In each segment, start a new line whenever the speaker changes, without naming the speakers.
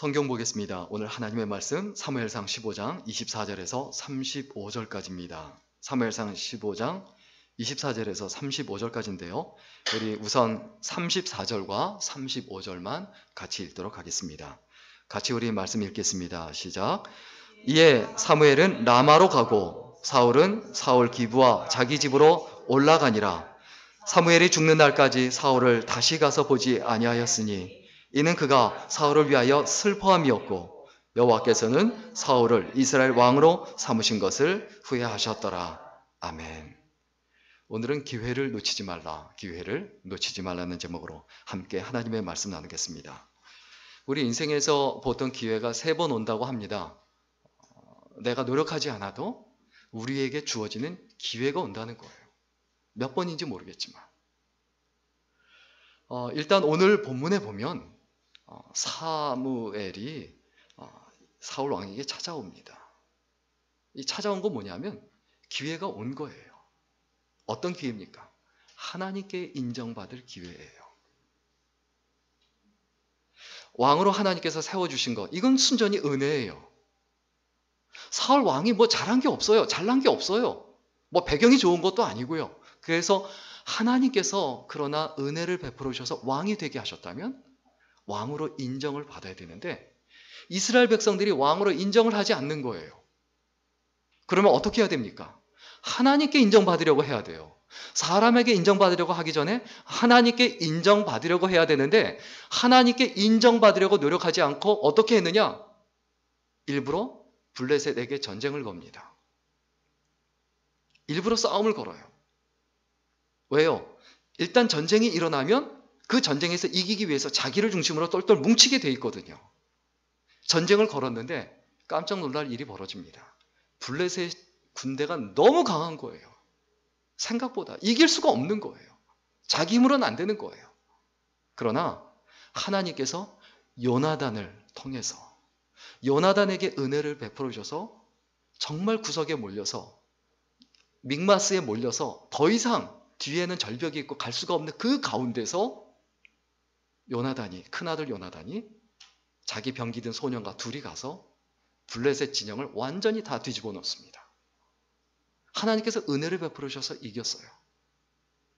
성경 보겠습니다. 오늘 하나님의 말씀 사무엘상 15장 24절에서 35절까지입니다. 사무엘상 15장 24절에서 35절까지인데요. 우리 우선 34절과 35절만 같이 읽도록 하겠습니다. 같이 우리 말씀 읽겠습니다. 시작. 이에 사무엘은 라마로 가고 사울은 사울 기브와 자기 집으로 올라가니라. 사무엘이 죽는 날까지 사울을 다시 가서 보지 아니하였으니 이는 그가 사울을 위하여 슬퍼함이었고 여호와께서는 사울을 이스라엘 왕으로 삼으신 것을 후회하셨더라. 아멘. 오늘은 기회를 놓치지 말라, 기회를 놓치지 말라는 제목으로 함께 하나님의 말씀 나누겠습니다. 우리 인생에서 보통 기회가 3번 온다고 합니다. 내가 노력하지 않아도 우리에게 주어지는 기회가 온다는 거예요. 몇 번인지 모르겠지만 일단 오늘 본문에 보면 사무엘이 사울 왕에게 찾아옵니다. 이 찾아온 건 뭐냐면 기회가 온 거예요. 어떤 기회입니까? 하나님께 인정받을 기회예요. 왕으로 하나님께서 세워주신 것, 이건 순전히 은혜예요. 사울 왕이 뭐 잘한 게 없어요. 잘난 게 없어요. 뭐 배경이 좋은 것도 아니고요. 그래서 하나님께서 그러나 은혜를 베풀어 주셔서 왕이 되게 하셨다면 왕으로 인정을 받아야 되는데 이스라엘 백성들이 왕으로 인정을 하지 않는 거예요. 그러면 어떻게 해야 됩니까? 하나님께 인정받으려고 해야 돼요. 사람에게 인정받으려고 하기 전에 하나님께 인정받으려고 해야 되는데 하나님께 인정받으려고 노력하지 않고 어떻게 했느냐? 일부러 블레셋에게 전쟁을 겁니다. 일부러 싸움을 걸어요. 왜요? 일단 전쟁이 일어나면 그 전쟁에서 이기기 위해서 자기를 중심으로 똘똘 뭉치게 돼 있거든요. 전쟁을 걸었는데 깜짝 놀랄 일이 벌어집니다. 블레셋 군대가 너무 강한 거예요. 생각보다 이길 수가 없는 거예요. 자기 힘으로는 안 되는 거예요. 그러나 하나님께서 요나단을 통해서 요나단에게 은혜를 베풀어 주셔서 정말 구석에 몰려서 믹마스에 몰려서 더 이상 뒤에는 절벽이 있고 갈 수가 없는 그 가운데서 요나단이, 큰아들 요나단이 자기 병기 든 소년과 둘이 가서 블레셋 진영을 완전히 다 뒤집어 놓습니다. 하나님께서 은혜를 베풀어 주셔서 이겼어요.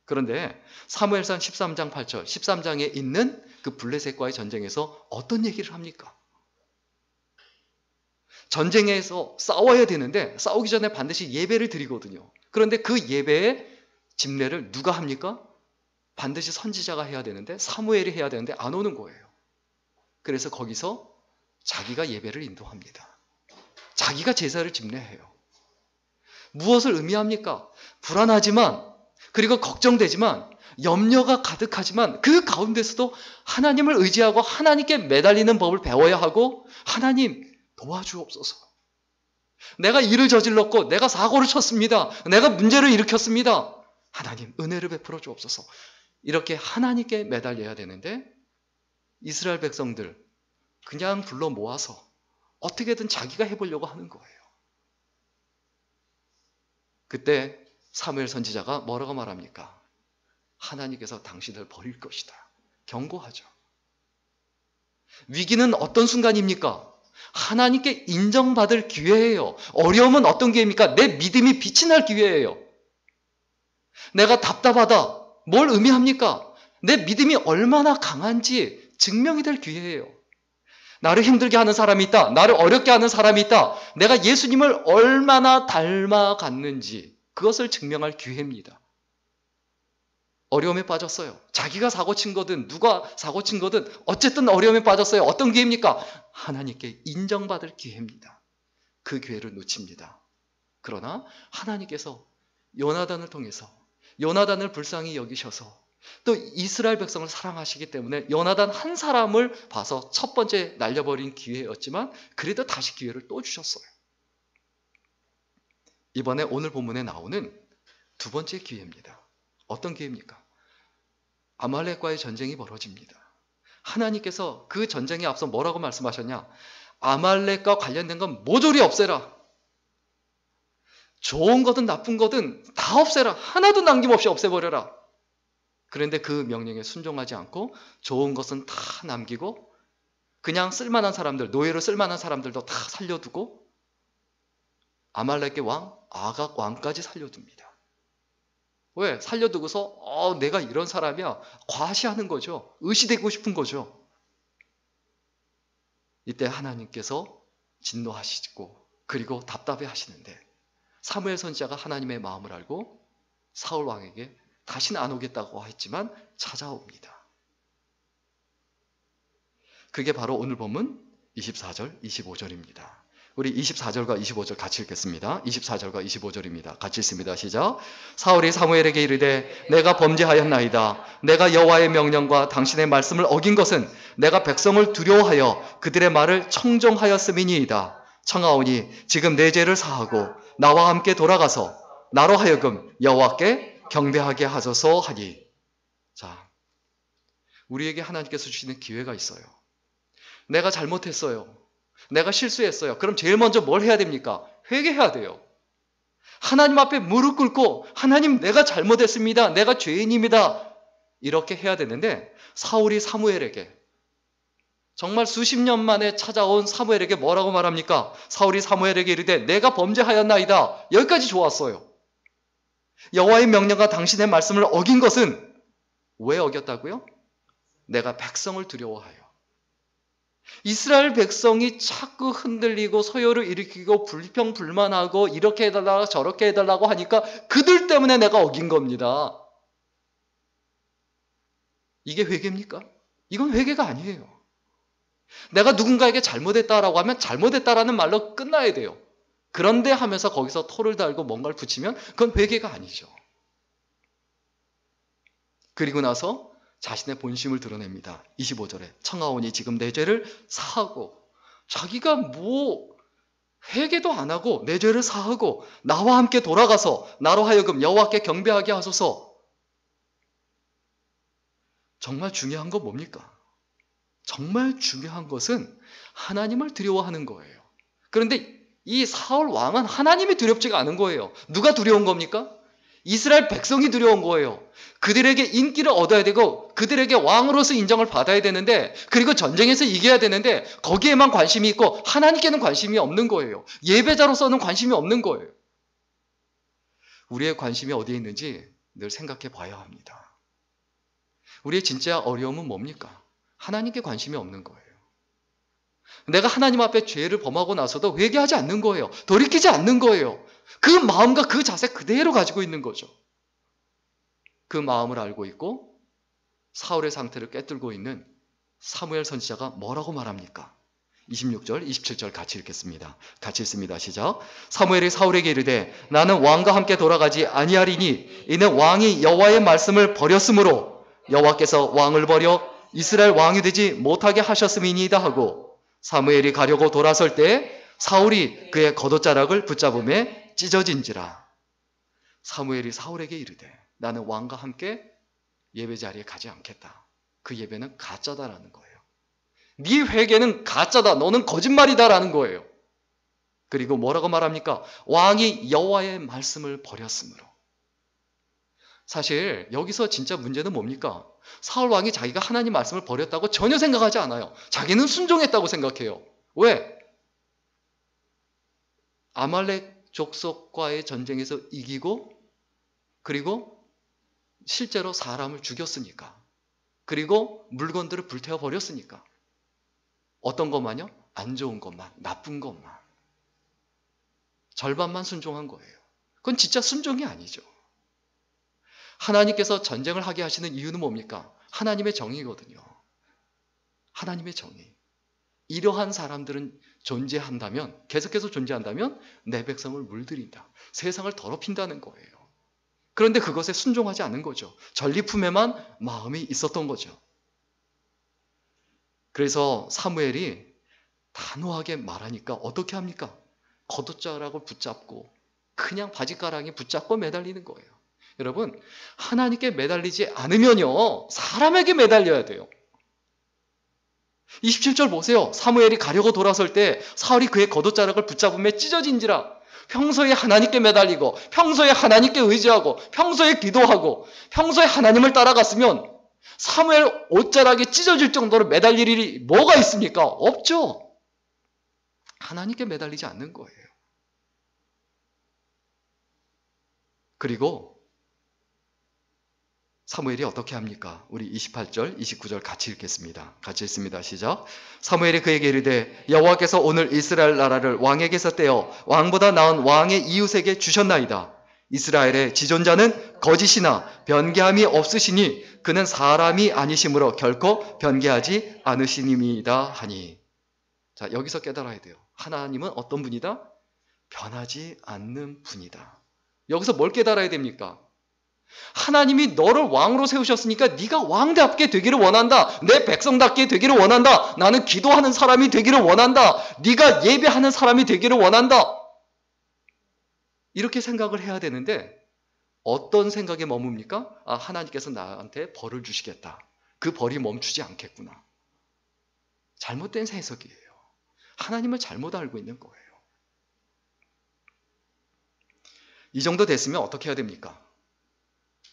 그런데 사무엘상 13장 8절, 13장에 있는 그 블레셋과의 전쟁에서 어떤 얘기를 합니까? 전쟁에서 싸워야 되는데 싸우기 전에 반드시 예배를 드리거든요. 그런데 그 예배의 집례를 누가 합니까? 반드시 선지자가 해야 되는데 사무엘이 해야 되는데 안 오는 거예요. 그래서 거기서 자기가 예배를 인도합니다. 자기가 제사를 집례해요. 무엇을 의미합니까? 불안하지만 그리고 걱정되지만 염려가 가득하지만 그 가운데서도 하나님을 의지하고 하나님께 매달리는 법을 배워야 하고 하나님 도와주옵소서. 내가 일을 저질렀고 내가 사고를 쳤습니다. 내가 문제를 일으켰습니다. 하나님 은혜를 베풀어 주옵소서. 이렇게 하나님께 매달려야 되는데 이스라엘 백성들 그냥 불러 모아서 어떻게든 자기가 해보려고 하는 거예요. 그때 사무엘 선지자가 뭐라고 말합니까? 하나님께서 당신을 버릴 것이다. 경고하죠. 위기는 어떤 순간입니까? 하나님께 인정받을 기회예요. 어려움은 어떤 기회입니까? 내 믿음이 빛이 날 기회예요. 내가 답답하다. 뭘 의미합니까? 내 믿음이 얼마나 강한지 증명이 될 기회예요. 나를 힘들게 하는 사람이 있다. 나를 어렵게 하는 사람이 있다. 내가 예수님을 얼마나 닮아갔는지 그것을 증명할 기회입니다. 어려움에 빠졌어요. 자기가 사고친 거든 누가 사고친 거든 어쨌든 어려움에 빠졌어요. 어떤 기회입니까? 하나님께 인정받을 기회입니다. 그 기회를 놓칩니다. 그러나 하나님께서 요나단을 통해서 요나단을 불쌍히 여기셔서 또 이스라엘 백성을 사랑하시기 때문에 요나단 한 사람을 봐서 첫 번째 날려버린 기회였지만 그래도 다시 기회를 또 주셨어요. 이번에 오늘 본문에 나오는 두 번째 기회입니다. 어떤 기회입니까? 아말렉과의 전쟁이 벌어집니다. 하나님께서 그 전쟁에 앞서 뭐라고 말씀하셨냐? 아말렉과 관련된 건 모조리 없애라. 좋은 거든 나쁜 거든 다 없애라. 하나도 남김없이 없애버려라. 그런데 그 명령에 순종하지 않고 좋은 것은 다 남기고 그냥 쓸만한 사람들, 노예로 쓸만한 사람들도 다 살려두고 아말렉의 왕 아각 왕까지 살려둡니다. 왜? 살려두고서 내가 이런 사람이야 과시하는 거죠. 의시되고 싶은 거죠. 이때 하나님께서 진노하시고 그리고 답답해 하시는데 사무엘 선지자가 하나님의 마음을 알고 사울 왕에게 다시는 안 오겠다고 했지만 찾아옵니다. 그게 바로 오늘 본문 24절, 25절입니다. 우리 24절과 25절 같이 읽겠습니다. 24절과 25절입니다. 같이 읽습니다. 시작. 사울이 사무엘에게 이르되 내가 범죄하였나이다. 내가 여호와의 명령과 당신의 말씀을 어긴 것은 내가 백성을 두려워하여 그들의 말을 청종하였음이니이다. 청하오니 지금 내 죄를 사하고 나와 함께 돌아가서 나로 하여금 여호와께 경배하게 하소서 하니. 자, 우리에게 하나님께서 주시는 기회가 있어요. 내가 잘못했어요. 내가 실수했어요. 그럼 제일 먼저 뭘 해야 됩니까? 회개해야 돼요. 하나님 앞에 무릎 꿇고 하나님 내가 잘못했습니다. 내가 죄인입니다. 이렇게 해야 되는데 사울이 사무엘에게 정말 수십 년 만에 찾아온 사무엘에게 뭐라고 말합니까? 사울이 사무엘에게 이르되 내가 범죄하였나이다. 여기까지 좋았어요. 여호와의 명령과 당신의 말씀을 어긴 것은 왜 어겼다고요? 내가 백성을 두려워하여. 이스라엘 백성이 자꾸 흔들리고 소요를 일으키고 불평불만하고 이렇게 해달라고 저렇게 해달라고 하니까 그들 때문에 내가 어긴 겁니다. 이게 회개입니까? 이건 회개가 아니에요. 내가 누군가에게 잘못했다라고 하면 잘못했다라는 말로 끝나야 돼요. 그런데 하면서 거기서 토를 달고 뭔가를 붙이면 그건 회개가 아니죠. 그리고 나서 자신의 본심을 드러냅니다. 25절에 청하오니 지금 내 죄를 사하고 자기가 회개도 안 하고 내 죄를 사하고 나와 함께 돌아가서 나로 하여금 여호와께 경배하게 하소서. 정말 중요한 건 뭡니까? 정말 중요한 것은 하나님을 두려워하는 거예요. 그런데 이 사울 왕은 하나님이 두렵지가 않은 거예요. 누가 두려운 겁니까? 이스라엘 백성이 두려운 거예요. 그들에게 인기를 얻어야 되고 그들에게 왕으로서 인정을 받아야 되는데 그리고 전쟁에서 이겨야 되는데 거기에만 관심이 있고 하나님께는 관심이 없는 거예요. 예배자로서는 관심이 없는 거예요. 우리의 관심이 어디에 있는지 늘 생각해 봐야 합니다. 우리의 진짜 어려움은 뭡니까? 하나님께 관심이 없는 거예요. 내가 하나님 앞에 죄를 범하고 나서도 회개하지 않는 거예요. 돌이키지 않는 거예요. 그 마음과 그 자세 그대로 가지고 있는 거죠. 그 마음을 알고 있고 사울의 상태를 꿰뚫고 있는 사무엘 선지자가 뭐라고 말합니까? 26절, 27절 같이 읽겠습니다. 같이 읽습니다. 시작. 사무엘이 사울에게 이르되 나는 왕과 함께 돌아가지 아니하리니 이는 왕이 여호와의 말씀을 버렸으므로 여호와께서 왕을 버려 이스라엘 왕이 되지 못하게 하셨음이니이다 하고 사무엘이 가려고 돌아설 때 사울이 그의 겉옷자락을 붙잡음에 찢어진지라. 사무엘이 사울에게 이르되 나는 왕과 함께 예배 자리에 가지 않겠다. 그 예배는 가짜다라는 거예요. 네 회개는 가짜다. 너는 거짓말이다라는 거예요. 그리고 뭐라고 말합니까? 왕이 여호와의 말씀을 버렸으므로. 사실 여기서 진짜 문제는 뭡니까? 사울 왕이 자기가 하나님 말씀을 버렸다고 전혀 생각하지 않아요. 자기는 순종했다고 생각해요. 왜? 아말렉 족속과의 전쟁에서 이기고 그리고 실제로 사람을 죽였으니까. 그리고 물건들을 불태워 버렸으니까. 어떤 것만요? 안 좋은 것만, 나쁜 것만. 절반만 순종한 거예요. 그건 진짜 순종이 아니죠. 하나님께서 전쟁을 하게 하시는 이유는 뭡니까? 하나님의 정의거든요. 하나님의 정의. 이러한 사람들은 존재한다면, 계속해서 존재한다면 내 백성을 물들인다. 세상을 더럽힌다는 거예요. 그런데 그것에 순종하지 않는 거죠. 전리품에만 마음이 있었던 거죠. 그래서 사무엘이 단호하게 말하니까 어떻게 합니까? 겉옷자락을 붙잡고 그냥 바지가랑이 붙잡고 매달리는 거예요. 여러분, 하나님께 매달리지 않으면요, 사람에게 매달려야 돼요. 27절 보세요. 사무엘이 가려고 돌아설 때 사울이 그의 겉옷자락을 붙잡으며 찢어진지라. 평소에 하나님께 매달리고 평소에 하나님께 의지하고 평소에 기도하고 평소에 하나님을 따라갔으면 사무엘 옷자락이 찢어질 정도로 매달릴 일이 뭐가 있습니까? 없죠. 하나님께 매달리지 않는 거예요. 그리고 사무엘이 어떻게 합니까? 우리 28절, 29절 같이 읽겠습니다. 같이 읽습니다. 시작. 사무엘이 그에게 이르되 여호와께서 오늘 이스라엘 나라를 왕에게서 떼어 왕보다 나은 왕의 이웃에게 주셨나이다. 이스라엘의 지존자는 거짓이나 변개함이 없으시니 그는 사람이 아니시므로 결코 변개하지 않으시님이다 하니. 자, 여기서 깨달아야 돼요. 하나님은 어떤 분이다? 변하지 않는 분이다. 여기서 뭘 깨달아야 됩니까? 하나님이 너를 왕으로 세우셨으니까 네가 왕답게 되기를 원한다. 내 백성답게 되기를 원한다. 나는 기도하는 사람이 되기를 원한다. 네가 예배하는 사람이 되기를 원한다. 이렇게 생각을 해야 되는데 어떤 생각에 머뭅니까? 아, 하나님께서 나한테 벌을 주시겠다. 그 벌이 멈추지 않겠구나. 잘못된 해석이에요. 하나님을 잘못 알고 있는 거예요. 이 정도 됐으면 어떻게 해야 됩니까?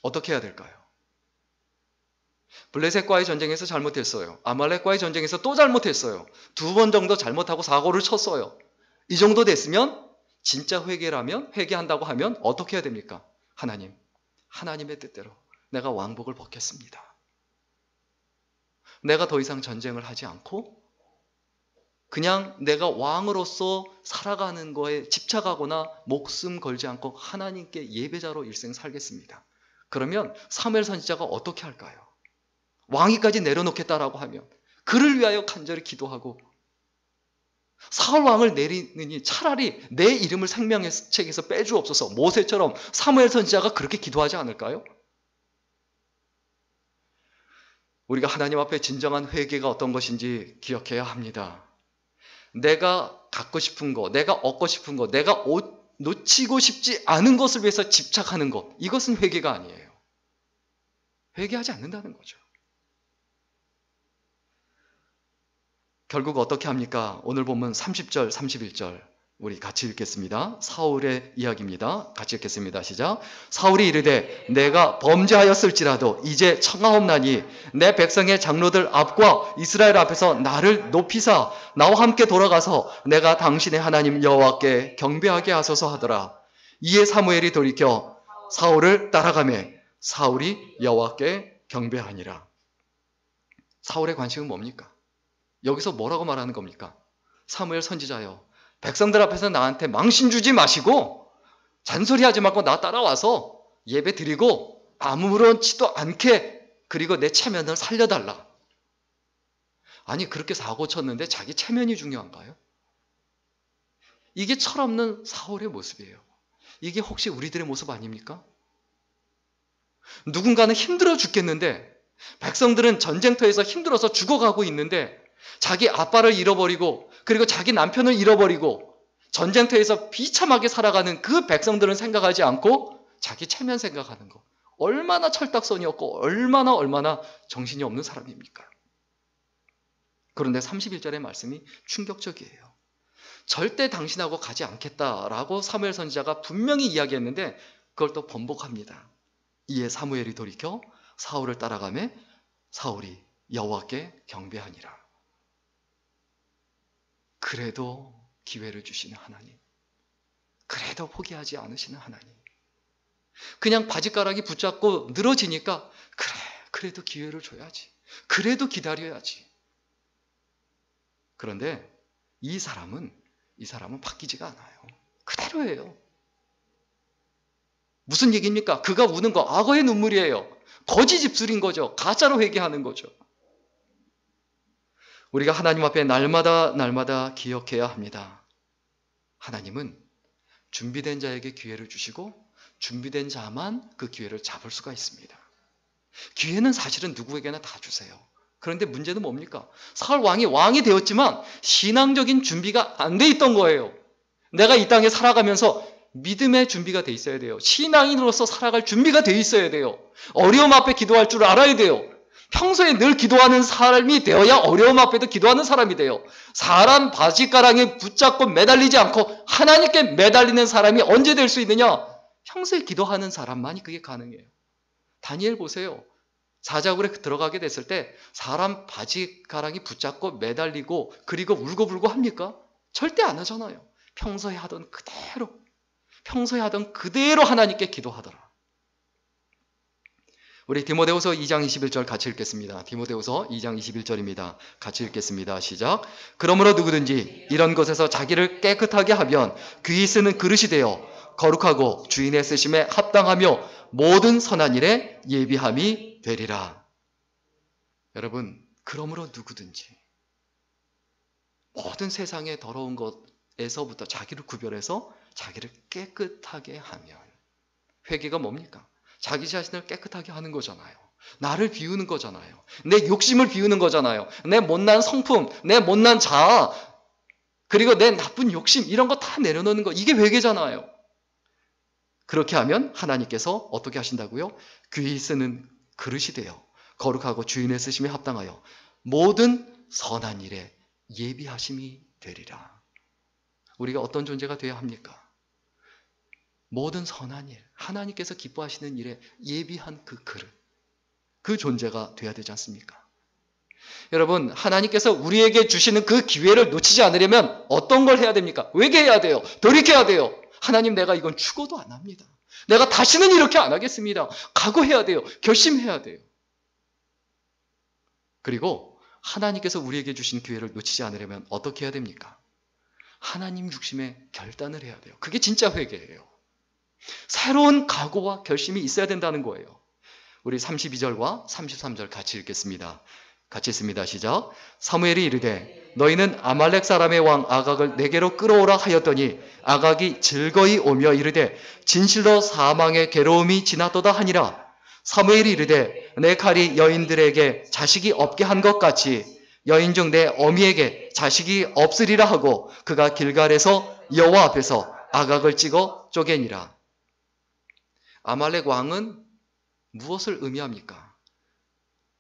어떻게 해야 될까요? 블레셋과의 전쟁에서 잘못했어요. 아말렉과의 전쟁에서 또 잘못했어요. 2번 정도 잘못하고 사고를 쳤어요. 이 정도 됐으면 진짜 회개라면, 회개한다고 하면 어떻게 해야 됩니까? 하나님, 하나님의 뜻대로 내가 왕복을 벗겠습니다. 내가 더 이상 전쟁을 하지 않고 그냥 내가 왕으로서 살아가는 거에 집착하거나 목숨 걸지 않고 하나님께 예배자로 일생 살겠습니다. 그러면 사무엘 선지자가 어떻게 할까요? 왕위까지 내려놓겠다라고 하면 그를 위하여 간절히 기도하고 사울 왕을 내리느니 차라리 내 이름을 생명의 책에서 빼주옵소서. 모세처럼 사무엘 선지자가 그렇게 기도하지 않을까요? 우리가 하나님 앞에 진정한 회개가 어떤 것인지 기억해야 합니다. 내가 갖고 싶은 거, 내가 얻고 싶은 거, 내가 놓치고 싶지 않은 것을 위해서 집착하는 것, 이것은 회개가 아니에요. 회개하지 않는다는 거죠. 결국 어떻게 합니까? 오늘 본문 30절, 31절 우리 같이 읽겠습니다. 사울의 이야기입니다. 같이 읽겠습니다. 시작. 사울이 이르되 내가 범죄하였을지라도 이제 청하옵나니 내 백성의 장로들 앞과 이스라엘 앞에서 나를 높이사 나와 함께 돌아가서 내가 당신의 하나님 여호와께 경배하게 하소서 하더라. 이에 사무엘이 돌이켜 사울을 따라가매 사울이 여호와께 경배하니라. 사울의 관심은 뭡니까? 여기서 뭐라고 말하는 겁니까? 사무엘 선지자여, 백성들 앞에서 나한테 망신 주지 마시고 잔소리하지 말고 나 따라와서 예배 드리고 아무렇지도 않게 그리고 내 체면을 살려달라. 아니 그렇게 사고 쳤는데 자기 체면이 중요한가요? 이게 철없는 사울의 모습이에요. 이게 혹시 우리들의 모습 아닙니까? 누군가는 힘들어 죽겠는데 백성들은 전쟁터에서 힘들어서 죽어가고 있는데 자기 아빠를 잃어버리고 그리고 자기 남편을 잃어버리고 전쟁터에서 비참하게 살아가는 그 백성들은 생각하지 않고 자기 체면 생각하는 거. 얼마나 철딱선이 없고 얼마나 정신이 없는 사람입니까? 그런데 31절의 말씀이 충격적이에요. 절대 당신하고 가지 않겠다라고 사무엘 선지자가 분명히 이야기했는데 그걸 또 번복합니다. 이에 사무엘이 돌이켜 사울을 따라가매 사울이 여호와께 경배하니라. 그래도 기회를 주시는 하나님. 그래도 포기하지 않으시는 하나님. 그냥 바지가락이 붙잡고 늘어지니까 그래도 기회를 줘야지. 그래도 기다려야지. 그런데 이 사람은 바뀌지가 않아요. 그대로예요. 무슨 얘기입니까? 그가 우는 거 악어의 눈물이에요. 거짓 입술인 거죠. 가짜로 회개하는 거죠. 우리가 하나님 앞에 날마다 기억해야 합니다. 하나님은 준비된 자에게 기회를 주시고 준비된 자만 그 기회를 잡을 수가 있습니다. 기회는 사실은 누구에게나 다 주세요. 그런데 문제는 뭡니까? 사울 왕이 되었지만 신앙적인 준비가 안 돼 있던 거예요. 내가 이 땅에 살아가면서 믿음의 준비가 돼 있어야 돼요. 신앙인으로서 살아갈 준비가 돼 있어야 돼요. 어려움 앞에 기도할 줄 알아야 돼요. 평소에 늘 기도하는 사람이 되어야 어려움 앞에도 기도하는 사람이 돼요. 사람 바지가랑에 붙잡고 매달리지 않고 하나님께 매달리는 사람이 언제 될 수 있느냐? 평소에 기도하는 사람만이 그게 가능해요. 다니엘 보세요. 사자굴에 들어가게 됐을 때 사람 바지가랑이 붙잡고 매달리고 그리고 울고불고 합니까? 절대 안 하잖아요. 평소에 하던 그대로 하나님께 기도하더라. 우리 디모데후서 2장 21절 같이 읽겠습니다. 디모데후서 2장 21절입니다. 같이 읽겠습니다. 시작. 그러므로 누구든지 이런 것에서 자기를 깨끗하게 하면 귀히 쓰는 그릇이 되어 거룩하고 주인의 쓰심에 합당하며 모든 선한 일에 예비함이 되리라. 여러분, 그러므로 누구든지 모든 세상의 더러운 것에서부터 자기를 구별해서 자기를 깨끗하게 하면, 회개가 뭡니까? 자기 자신을 깨끗하게 하는 거잖아요. 나를 비우는 거잖아요. 내 욕심을 비우는 거잖아요. 내 못난 성품, 내 못난 자아, 그리고 내 나쁜 욕심, 이런 거 다 내려놓는 거, 이게 회개잖아요. 그렇게 하면 하나님께서 어떻게 하신다고요? 귀히 쓰는 그릇이 되어 거룩하고 주인의 쓰심에 합당하여 모든 선한 일에 예비하심이 되리라. 우리가 어떤 존재가 되어야 합니까? 모든 선한 일, 하나님께서 기뻐하시는 일에 예비한 그 그릇, 그 존재가 되어야 되지 않습니까? 여러분, 하나님께서 우리에게 주시는 그 기회를 놓치지 않으려면 어떤 걸 해야 됩니까? 회개해야 돼요. 돌이켜야 돼요. 하나님, 내가 이건 죽어도 안 합니다. 내가 다시는 이렇게 안 하겠습니다. 각오해야 돼요. 결심해야 돼요. 그리고 하나님께서 우리에게 주신 기회를 놓치지 않으려면 어떻게 해야 됩니까? 하나님 중심의 결단을 해야 돼요. 그게 진짜 회개예요. 새로운 각오와 결심이 있어야 된다는 거예요. 우리 32절과 33절 같이 읽겠습니다. 같이 읽습니다. 시작. 사무엘이 이르되 너희는 아말렉 사람의 왕 아각을 내게로 끌어오라 하였더니 아각이 즐거이 오며 이르되 진실로 사망의 괴로움이 지났도다 하니라. 사무엘이 이르되 내 칼이 여인들에게 자식이 없게 한 것 같이 여인 중 내 어미에게 자식이 없으리라 하고 그가 길갈에서 여호와 앞에서 아각을 찍어 쪼개니라. 아말렉 왕은 무엇을 의미합니까?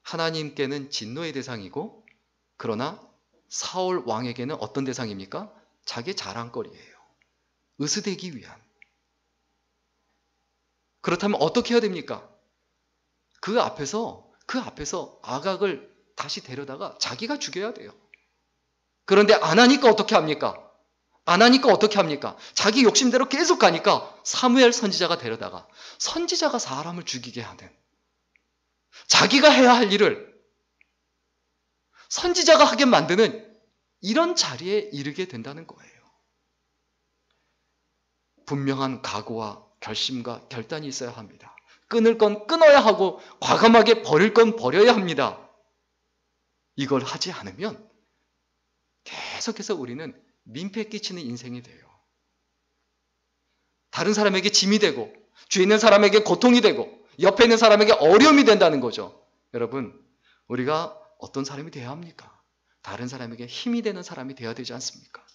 하나님께는 진노의 대상이고, 그러나 사울 왕에게는 어떤 대상입니까? 자기의 자랑거리예요. 으스대기 위한. 그렇다면 어떻게 해야 됩니까? 그 앞에서 아각을 다시 데려다가 자기가 죽여야 돼요. 그런데 안 하니까 어떻게 합니까? 자기 욕심대로 계속 가니까 사무엘 선지자가 데려다가, 선지자가 사람을 죽이게 하는, 자기가 해야 할 일을 선지자가 하게 만드는 이런 자리에 이르게 된다는 거예요. 분명한 각오와 결심과 결단이 있어야 합니다. 끊을 건 끊어야 하고 과감하게 버릴 건 버려야 합니다. 이걸 하지 않으면 계속해서 우리는 민폐 끼치는 인생이 돼요. 다른 사람에게 짐이 되고, 주위에 있는 사람에게 고통이 되고, 옆에 있는 사람에게 어려움이 된다는 거죠. 여러분, 우리가 어떤 사람이 되어야 합니까? 다른 사람에게 힘이 되는 사람이 되어야 되지 않습니까?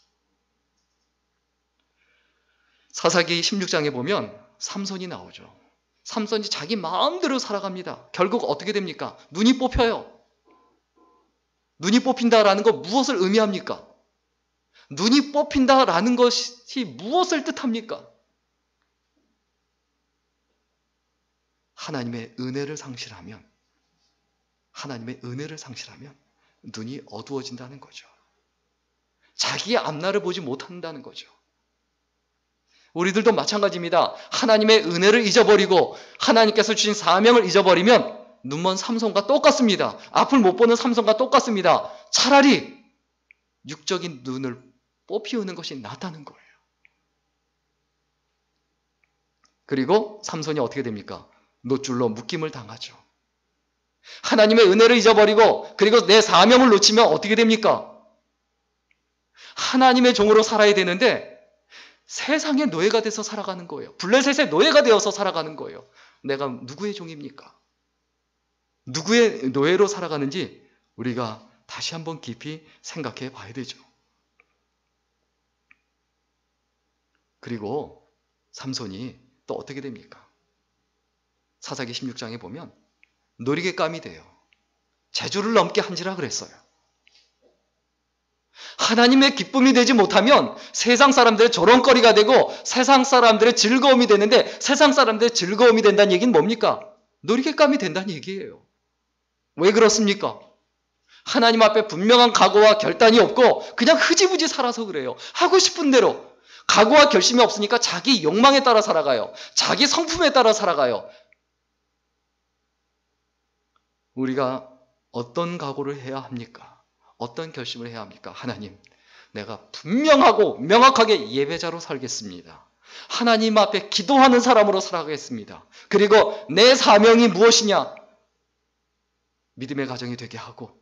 사사기 16장에 보면 삼손이 나오죠. 삼손이 자기 마음대로 살아갑니다. 결국 어떻게 됩니까? 눈이 뽑혀요. 눈이 뽑힌다라는 거 무엇을 의미합니까? 눈이 뽑힌다라는 것이 무엇을 뜻합니까? 하나님의 은혜를 상실하면 눈이 어두워진다는 거죠. 자기의 앞날을 보지 못한다는 거죠. 우리들도 마찬가지입니다. 하나님의 은혜를 잊어버리고 하나님께서 주신 사명을 잊어버리면 눈먼 삼손과 똑같습니다. 앞을 못 보는 삼손과 똑같습니다. 차라리 육적인 눈을 뽑히우는 것이 낫다는 거예요. 그리고 삼손이 어떻게 됩니까? 노줄로 묶임을 당하죠. 하나님의 은혜를 잊어버리고 그리고 내 사명을 놓치면 어떻게 됩니까? 하나님의 종으로 살아야 되는데 세상의 노예가 돼서 살아가는 거예요. 블레셋의 노예가 되어서 살아가는 거예요. 내가 누구의 종입니까? 누구의 노예로 살아가는지 우리가 다시 한번 깊이 생각해 봐야 되죠. 그리고 삼손이 또 어떻게 됩니까? 사사기 16장에 보면 노리개감이 돼요. 제주를 넘게 한지라 그랬어요. 하나님의 기쁨이 되지 못하면 세상 사람들의 조롱거리가 되고 세상 사람들의 즐거움이 되는데, 세상 사람들의 즐거움이 된다는 얘기는 뭡니까? 노리개감이 된다는 얘기예요. 왜 그렇습니까? 하나님 앞에 분명한 각오와 결단이 없고 그냥 흐지부지 살아서 그래요. 하고 싶은 대로. 각오와 결심이 없으니까 자기 욕망에 따라 살아가요. 자기 성품에 따라 살아가요. 우리가 어떤 각오를 해야 합니까? 어떤 결심을 해야 합니까? 하나님, 내가 분명하고 명확하게 예배자로 살겠습니다. 하나님 앞에 기도하는 사람으로 살아가겠습니다. 그리고 내 사명이 무엇이냐? 믿음의 가정이 되게 하고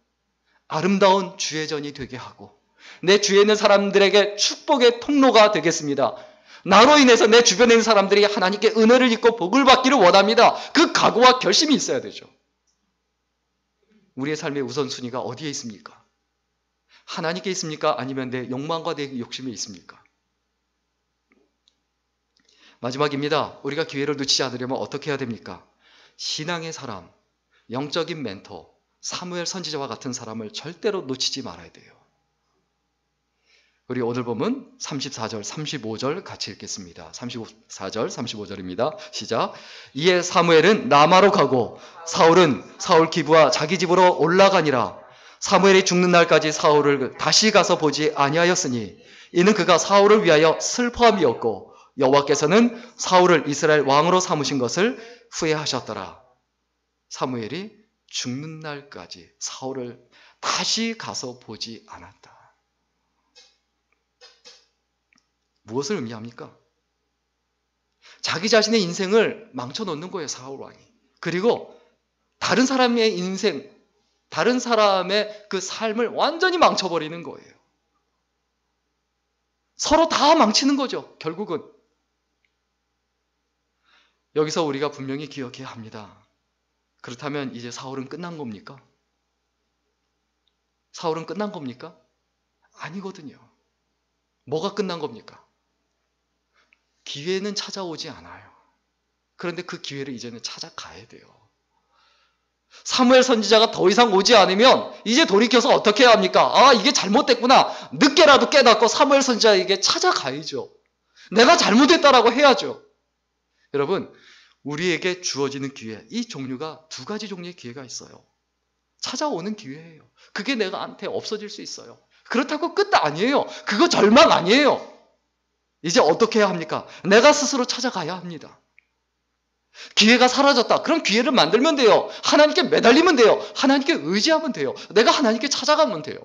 아름다운 주의전이 되게 하고 내 주위에 있는 사람들에게 축복의 통로가 되겠습니다. 나로 인해서 내 주변에 있는 사람들이 하나님께 은혜를 입고 복을 받기를 원합니다. 그 각오와 결심이 있어야 되죠. 우리의 삶의 우선순위가 어디에 있습니까? 하나님께 있습니까? 아니면 내 욕망과 내 욕심에 있습니까? 마지막입니다. 우리가 기회를 놓치지 않으려면 어떻게 해야 됩니까? 신앙의 사람, 영적인 멘토, 사무엘 선지자와 같은 사람을 절대로 놓치지 말아야 돼요. 우리 오늘 보면 34절, 35절 같이 읽겠습니다. 34절, 35절입니다. 시작. 이에 사무엘은 라마로 가고 사울은 사울 기브와 자기 집으로 올라가니라. 사무엘이 죽는 날까지 사울을 다시 가서 보지 아니하였으니 이는 그가 사울을 위하여 슬퍼함이었고 여호와께서는 사울을 이스라엘 왕으로 삼으신 것을 후회하셨더라. 사무엘이 죽는 날까지 사울을 다시 가서 보지 않았다. 무엇을 의미합니까? 자기 자신의 인생을 망쳐놓는 거예요, 사울 왕이. 그리고 다른 사람의 인생, 다른 사람의 그 삶을 완전히 망쳐버리는 거예요. 서로 다 망치는 거죠, 결국은. 여기서 우리가 분명히 기억해야 합니다. 그렇다면 이제 사울은 끝난 겁니까? 사울은 끝난 겁니까? 아니거든요. 뭐가 끝난 겁니까? 기회는 찾아오지 않아요. 그런데 그 기회를 이제는 찾아가야 돼요. 사무엘 선지자가 더 이상 오지 않으면 이제 돌이켜서 어떻게 해야 합니까? 아, 이게 잘못됐구나. 늦게라도 깨닫고 사무엘 선지자에게 찾아가야죠. 내가 잘못했다라고 해야죠. 여러분, 우리에게 주어지는 기회, 이 종류가 두 가지 종류의 기회가 있어요. 찾아오는 기회예요. 그게 내가한테 없어질 수 있어요. 그렇다고 끝 아니에요. 그거 절망 아니에요. 이제 어떻게 해야 합니까? 내가 스스로 찾아가야 합니다. 기회가 사라졌다. 그럼 기회를 만들면 돼요. 하나님께 매달리면 돼요. 하나님께 의지하면 돼요. 내가 하나님께 찾아가면 돼요.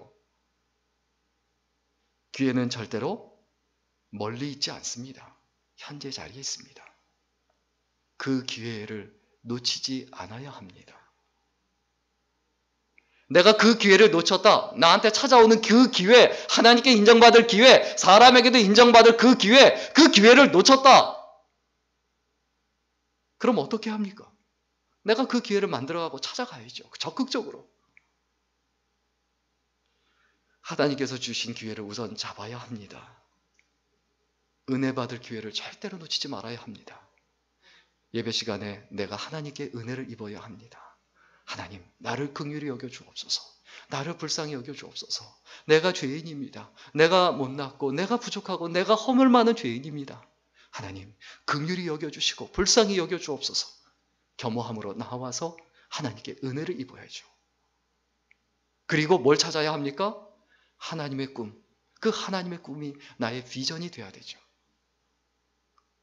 기회는 절대로 멀리 있지 않습니다. 현재 자리에 있습니다. 그 기회를 놓치지 않아야 합니다. 내가 그 기회를 놓쳤다. 나한테 찾아오는 그 기회, 하나님께 인정받을 기회, 사람에게도 인정받을 그 기회를 놓쳤다. 그럼 어떻게 합니까? 내가 그 기회를 만들어가고 찾아가야죠. 적극적으로. 하나님께서 주신 기회를 우선 잡아야 합니다. 은혜 받을 기회를 절대로 놓치지 말아야 합니다. 예배 시간에 내가 하나님께 은혜를 입어야 합니다. 하나님, 나를 긍휼히 여겨 주옵소서. 나를 불쌍히 여겨 주옵소서. 내가 죄인입니다. 내가 못났고 내가 부족하고 내가 허물 많은 죄인입니다. 하나님, 긍휼히 여겨 주시고 불쌍히 여겨 주옵소서. 겸허함으로 나와서 하나님께 은혜를 입어야죠. 그리고 뭘 찾아야 합니까? 하나님의 꿈. 그 하나님의 꿈이 나의 비전이 되어야 되죠.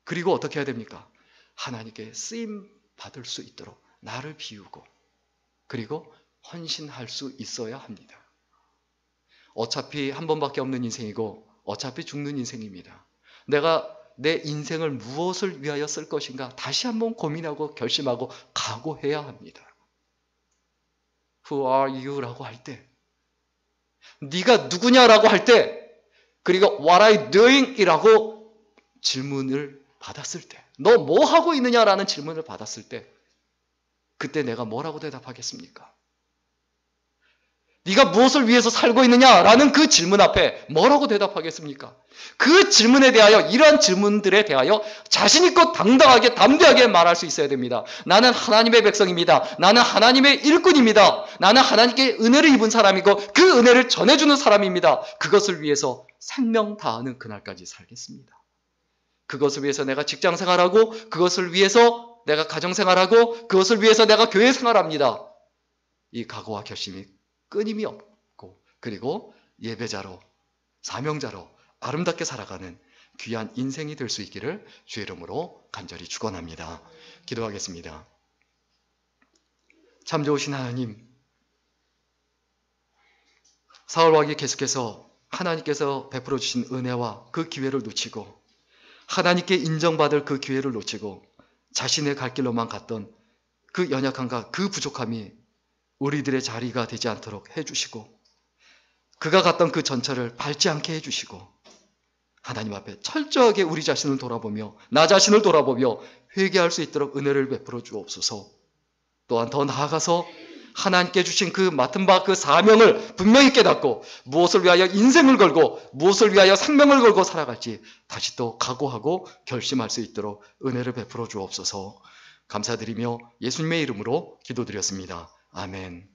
그리고 어떻게 해야 됩니까? 하나님께 쓰임 받을 수 있도록 나를 비우고 그리고 헌신할 수 있어야 합니다. 어차피 한 번밖에 없는 인생이고 어차피 죽는 인생입니다. 내가 내 인생을 무엇을 위하여 쓸 것인가 다시 한번 고민하고 결심하고 각오해야 합니다. Who are you? 라고 할 때, 네가 누구냐라고 할 때, 그리고 What are you doing? 이라고 질문을 받았을 때, 너 뭐 하고 있느냐라는 질문을 받았을 때, 그때 내가 뭐라고 대답하겠습니까? 네가 무엇을 위해서 살고 있느냐라는 그 질문 앞에 뭐라고 대답하겠습니까? 그 질문에 대하여, 이러한 질문들에 대하여 자신 있고 당당하게 담대하게 말할 수 있어야 됩니다. 나는 하나님의 백성입니다. 나는 하나님의 일꾼입니다. 나는 하나님께 은혜를 입은 사람이고 그 은혜를 전해주는 사람입니다. 그것을 위해서 생명 다하는 그날까지 살겠습니다. 그것을 위해서 내가 직장 생활하고, 그것을 위해서 내가 가정 생활하고, 그것을 위해서 내가 교회 생활합니다. 이 각오와 결심이 끊임이 없고 그리고 예배자로 사명자로 아름답게 살아가는 귀한 인생이 될 수 있기를 주의 이름으로 간절히 축원합니다. 기도하겠습니다. 참 좋으신 하나님, 사울왕이 계속해서 하나님께서 베풀어 주신 은혜와 그 기회를 놓치고 하나님께 인정받을 그 기회를 놓치고 자신의 갈 길로만 갔던 그 연약함과 그 부족함이 우리들의 자리가 되지 않도록 해주시고 그가 갔던 그 전철을 밟지 않게 해주시고 하나님 앞에 철저하게 우리 자신을 돌아보며 나 자신을 돌아보며 회개할 수 있도록 은혜를 베풀어 주옵소서. 또한 더 나아가서 하나님께 주신 그 맡은 바 그 사명을 분명히 깨닫고 무엇을 위하여 인생을 걸고 무엇을 위하여 생명을 걸고 살아갈지 다시 또 각오하고 결심할 수 있도록 은혜를 베풀어 주옵소서. 감사드리며 예수님의 이름으로 기도드렸습니다. 아멘.